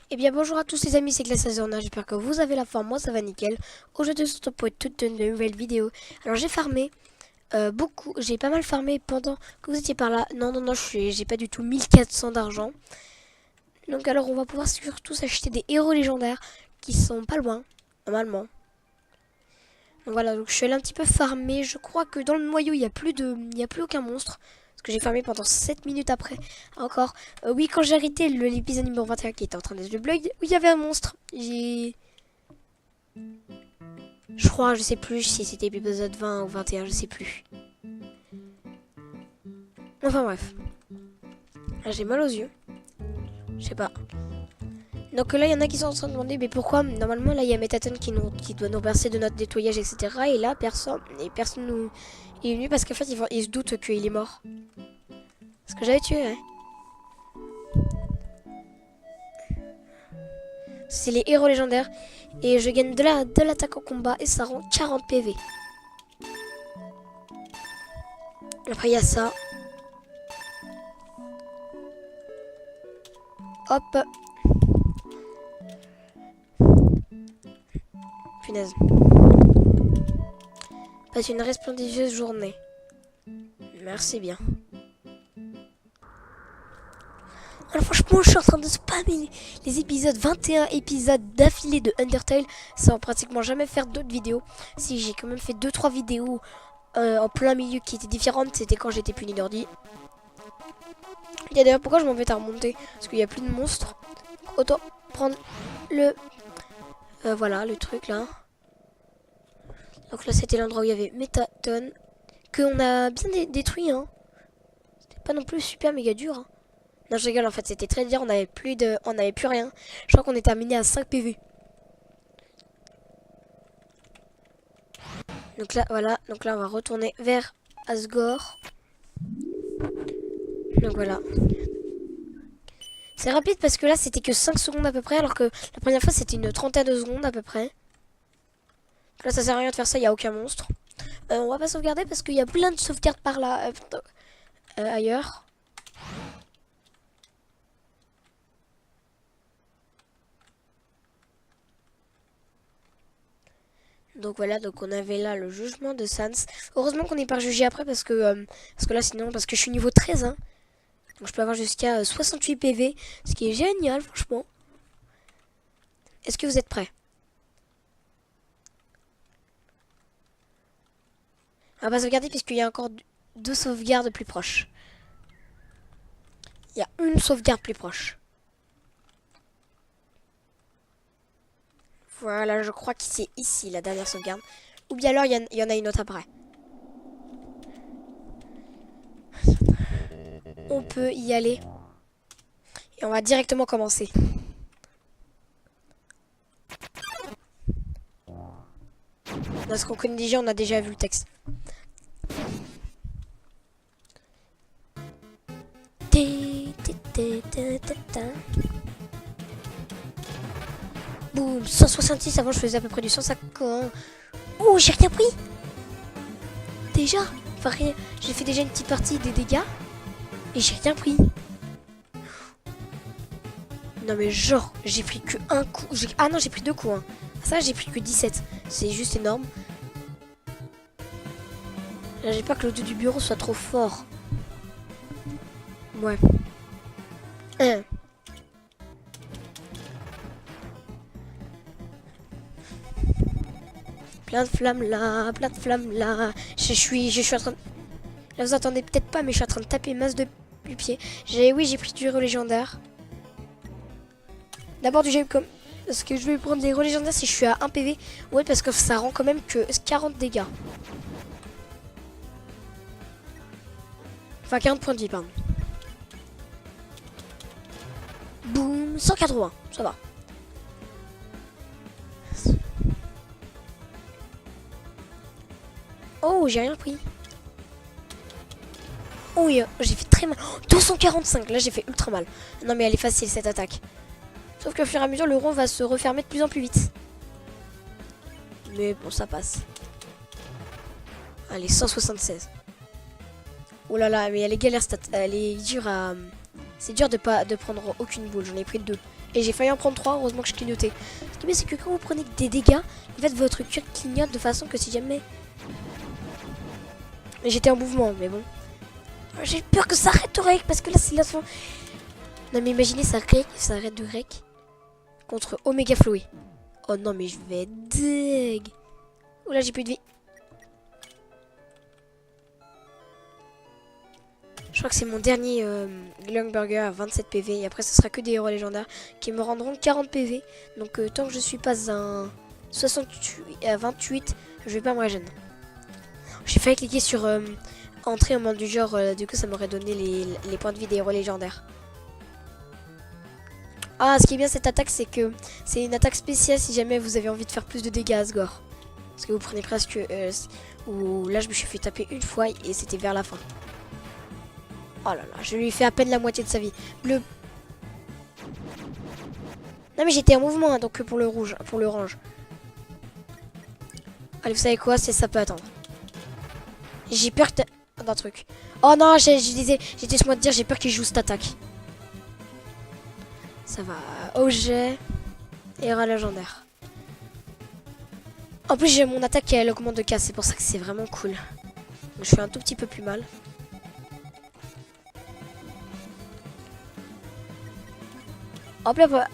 Eh bien bonjour à tous les amis, c'est Glaçazorna, j'espère que vous avez la forme, moi ça va nickel. Aujourd'hui je suis pour toute une nouvelle vidéo. Alors j'ai farmé beaucoup, j'ai pas mal farmé pendant que vous étiez par là. Non, j'ai pas du tout 1400 d'argent. Donc alors on va pouvoir surtout s'acheter des héros légendaires qui sont pas loin, normalement. Donc voilà, donc je suis allé un petit peu farmer, je crois que dans le noyau il y a plus aucun monstre. Parce que j'ai farmé pendant 7 minutes après. Encore. Oui, quand j'ai arrêté l'épisode numéro 21 qui était en train de se débloquer, où il y avait un monstre. Je crois, je sais plus si c'était l'épisode 20 ou 21, je sais plus. Enfin bref. Là, j'ai mal aux yeux. Je sais pas. Donc là, il y en a qui sont en train de demander, mais pourquoi normalement là, il y a Métaton qui doit nous verser de notre nettoyage, etc. Et là, personne nous il est venu parce qu'en fait, il se doute qu'il est mort. Parce que j'avais tué, ouais. C'est les héros légendaires. Et je gagne de l'attaque au combat et ça rend 40 PV. Après, il y a ça. Hop. Punaise. Passe une resplendisseuse journée. Merci bien. Alors franchement, je suis en train de spammer les épisodes 21 épisodes d'affilée de Undertale sans pratiquement jamais faire d'autres vidéos. Si j'ai quand même fait 2-3 vidéos en plein milieu qui étaient différentes, c'était quand j'étais puni d'ordi. Il y a d'ailleurs pourquoi je m'en vais à remonter, parce qu'il n'y a plus de monstres. Autant prendre le... voilà, le truc là. Donc là c'était l'endroit où il y avait Métaton, qu'on a bien détruit, hein. C'était pas non plus super méga dur, hein. Non, je rigole, en fait, c'était très dur, on n'avait plus rien. Je crois qu'on est terminé à 5 PV. Donc là, voilà, donc là, on va retourner vers Asgore. Donc voilà. C'est rapide parce que là, c'était que 5 secondes à peu près, alors que la première fois, c'était une trentaine de secondes à peu près. Là, ça sert à rien de faire ça, il n'y a aucun monstre. On va pas sauvegarder parce qu'il y a plein de sauvegardes par là, ailleurs. Donc voilà, donc on avait là le jugement de Sans. Heureusement qu'on n'est pas jugé après parce que là sinon, parce que je suis niveau 13, hein. Donc je peux avoir jusqu'à 68 PV, ce qui est génial franchement. Est-ce que vous êtes prêts? On va pas sauvegarder puisqu'il y a encore 2 sauvegardes plus proches. Il y a une sauvegarde plus proche. Voilà, je crois que c'est ici la dernière sauvegarde. Ou bien alors il y en a une autre après. On peut y aller. Et on va directement commencer. Dans ce qu'on connaît déjà, on a déjà vu le texte. Boum, 166, avant je faisais à peu près du 150. Oh, j'ai rien pris. Déjà, enfin rien. J'ai fait déjà une petite partie des dégâts. Et j'ai rien pris. Non mais genre, j'ai pris que un coup. Ah non, j'ai pris 2 coups. Hein. Ça, j'ai pris que 17. C'est juste énorme. J'ai pas que le dos du bureau soit trop fort. Ouais. Plein de flammes là, plein de flammes là. Je suis en train de... Là vous entendez peut-être pas mais je suis en train de taper masse de pied. Oui, j'ai pris du héros légendaire. D'abord du comme... Parce que je vais prendre des héros légendaires si je suis à 1 PV. Ouais, parce que ça rend quand même que 40 dégâts. Enfin 40 points de vie, pardon. Boum, 180, ça va. Oh, j'ai rien pris. Oh, oui, j'ai fait très mal. Oh, 245, là j'ai fait ultra mal. Non mais elle est facile cette attaque. Sauf qu'au fur et à mesure, le rond va se refermer de plus en plus vite. Mais bon, ça passe. Allez, 176. Oh là là, mais elle est galère, elle est dure C'est dur de prendre aucune boule, j'en ai pris 2. Et j'ai failli en prendre 3, heureusement que je clignotais. Ce qui est bien, c'est que quand vous prenez des dégâts, en fait votre cuir clignote de façon que si jamais... Mais j'étais en mouvement, mais bon. J'ai peur que ça arrête de rec, parce que là c'est la fin. Non mais imaginez ça arrête de rec contre Omega Floé. Oh non mais je vais être deg. Oh là j'ai plus de vie. Je crois que c'est mon dernier Long Burger à 27 PV. Et après ce sera que des héros légendaires qui me rendront 40 PV. Donc tant que je suis pas à 68 à 28, je vais pas me régénérer. J'ai failli cliquer sur entrer en mode du genre, du coup ça m'aurait donné les points de vie des héros légendaires. Ah, ce qui est bien cette attaque, c'est que c'est une attaque spéciale si jamais vous avez envie de faire plus de dégâts à Asgore. Parce que vous prenez presque... où là je me suis fait taper une fois et c'était vers la fin. Oh là là, je lui ai fait à peine la moitié de sa vie. Bleu. Non mais j'étais en mouvement hein, donc pour le rouge, pour l'orange. Allez, vous savez quoi, ça peut attendre. J'ai peur d'un truc. Oh non, j'étais sur moi de dire, j'ai peur qu'il joue cette attaque. Ça va. Objet. Héros légendaire. En plus, j'ai mon attaque qui elle augmente de casse. C'est pour ça que c'est vraiment cool. Donc, je fais un tout petit peu plus mal. Hop là, voilà.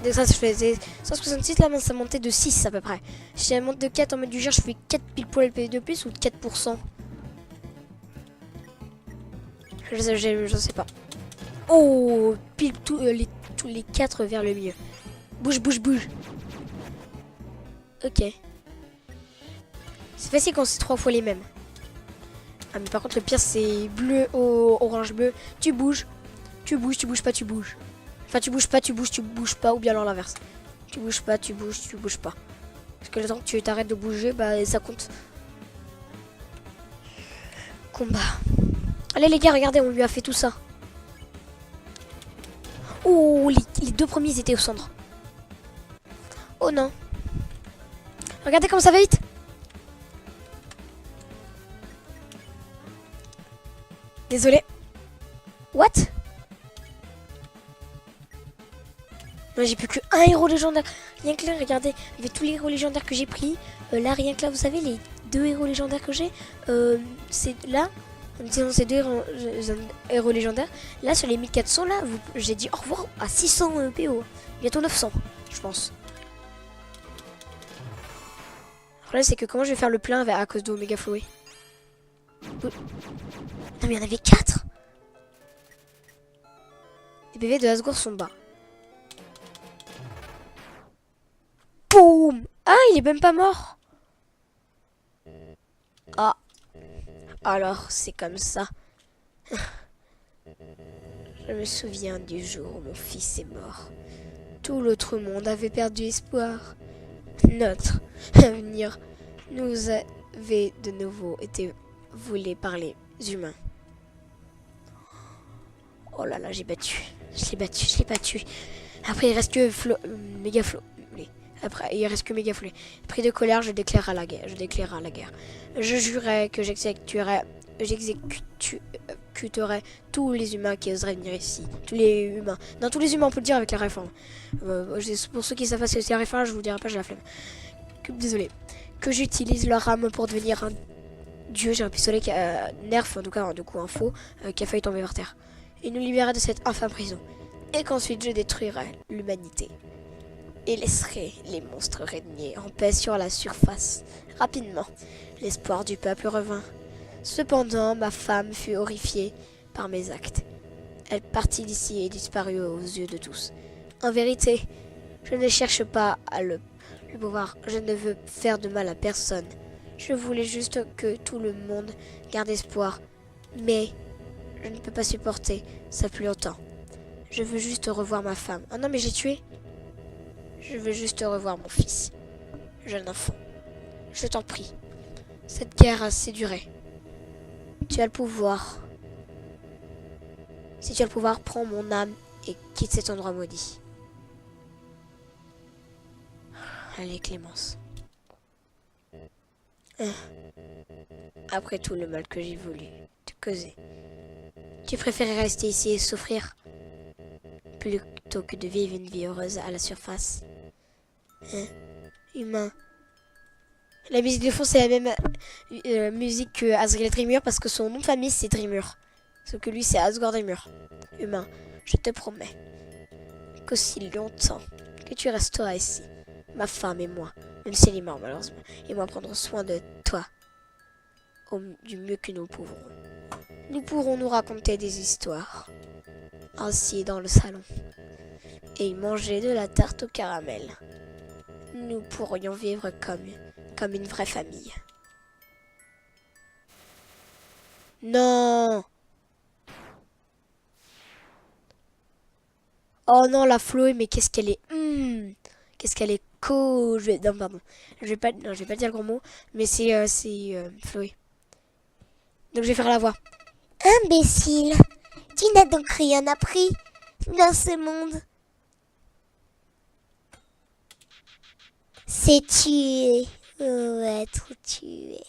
Donc ça, je faisais 166. Là, ça montait de 6 à peu près. Si elle monte de 4 en mode du genre, je fais 4 pile poil LP de plus ou 4%. Je sais pas. Oh, pile tous les 4 vers le milieu. Bouge, bouge, bouge. Ok. C'est facile quand c'est 3 fois les mêmes. Ah mais par contre le pire c'est bleu, orange, bleu. Tu bouges, tu bouges pas, tu bouges. Enfin tu bouges pas, tu bouges pas, ou bien alors l'inverse. Tu bouges pas, tu bouges pas. Parce que le temps que tu t'arrêtes de bouger, bah ça compte. Combat. Allez les gars, regardez, on lui a fait tout ça. Oh, les 2 premiers ils étaient au centre. Oh non. Regardez comme ça va vite. Désolé. What? Moi j'ai plus que un héros légendaire. Rien que là, regardez, avec tous les héros légendaires que j'ai pris. Là, rien que là, vous savez, les 2 héros légendaires que j'ai. C'est là. En disant ces 2 héros légendaires. Là, sur les 1400, là, j'ai dit au revoir à 600 PO. Bientôt 900, je pense. Le problème, c'est que comment je vais faire le plein à cause d'Omega Floé? Non, mais il y en avait 4. Les PV de Asgore sont bas. Boum! Ah, il est même pas mort. Ah. Alors, c'est comme ça. Je me souviens du jour où mon fils est mort. Tout l'autre monde avait perdu espoir. Notre avenir nous avait de nouveau été volé par les humains. Oh là là, j'ai battu. Je l'ai battu. Après, il reste que Méga Flo. Après, il reste que Méga Flou. Pris de colère, je déclare la guerre. Je jurais que j'exécuterais tous les humains qui oseraient venir ici. Tous les humains. Non, tous les humains, on peut le dire avec la réforme. Pour ceux qui savent pas ce que c'est la réforme, je vous dirai pas, j'ai la flemme. Désolé. Que j'utilise leur âme pour devenir un dieu. J'ai un pistolet qui a nerf, en tout cas, du coup, un faux, qui a failli tomber par terre. Et nous libérer de cette infâme prison. Et qu'ensuite, je détruirai l'humanité. Et laisserai les monstres régner en paix sur la surface. Rapidement, l'espoir du peuple revint. Cependant, ma femme fut horrifiée par mes actes. Elle partit d'ici et disparut aux yeux de tous. En vérité, je ne cherche pas à le pouvoir. Je ne veux faire de mal à personne. Je voulais juste que tout le monde garde espoir. Mais je ne peux pas supporter ça plus longtemps. Je veux juste revoir ma femme. Ah non, mais j'ai tué. Je veux juste revoir mon fils. Jeune enfant, je t'en prie. Cette guerre a assez duré. Tu as le pouvoir. Si tu as le pouvoir, prends mon âme et quitte cet endroit maudit. Allez, Clémence. Après tout le mal que j'ai voulu te causer, Tu préférais rester ici et souffrir plutôt que de vivre une vie heureuse à la surface. Hein? Humain. La musique de fond, c'est la même musique que Asriel Drimur parce que son nom de famille, c'est Drimur. Sauf que lui, c'est Asgore Drimur. Humain, je te promets qu'aussi longtemps que tu resteras ici, ma femme et moi, même si elle est morte malheureusement, et moi prendrons soin de toi du mieux que nous pourrons. Nous pourrons nous raconter des histoires, ainsi dans le salon, et manger de la tarte au caramel. Nous pourrions vivre comme une vraie famille. Non! Oh non, la Chloé, mais qu'est-ce qu'elle est... qu'est-ce qu'elle est non, pardon. Non, je vais pas dire le gros mot, mais c'est Chloé. Donc je vais faire la voix. Imbécile! Tu n'as donc rien appris dans ce monde. C'est tuer ou être tué.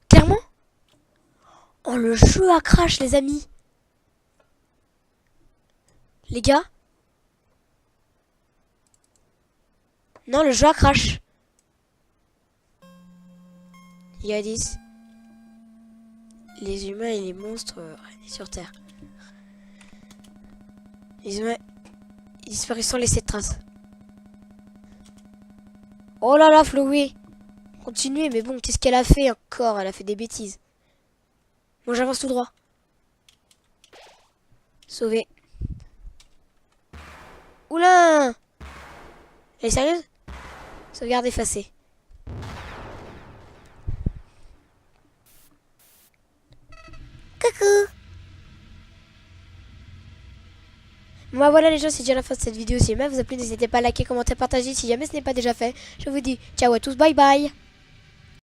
Clairement? Oh, le jeu à crash, les amis. Les gars? Non, le jeu à crash. Il y a 10. Les humains et les monstres règnent sur Terre. Les humains disparus sans laisser de traces. Oh là là, Chloé. Continuez, mais bon, qu'est-ce qu'elle a fait encore? Elle a fait des bêtises. Moi, j'avance tout droit. Sauvé. Oula! Elle est sérieuse? Sauvegarde effacée. Coucou! Bon bah voilà les gens, c'est déjà la fin de cette vidéo. Si jamais vous a plu, n'hésitez pas à liker, commenter, partager. Si jamais ce n'est pas déjà fait, je vous dis ciao à tous, bye bye!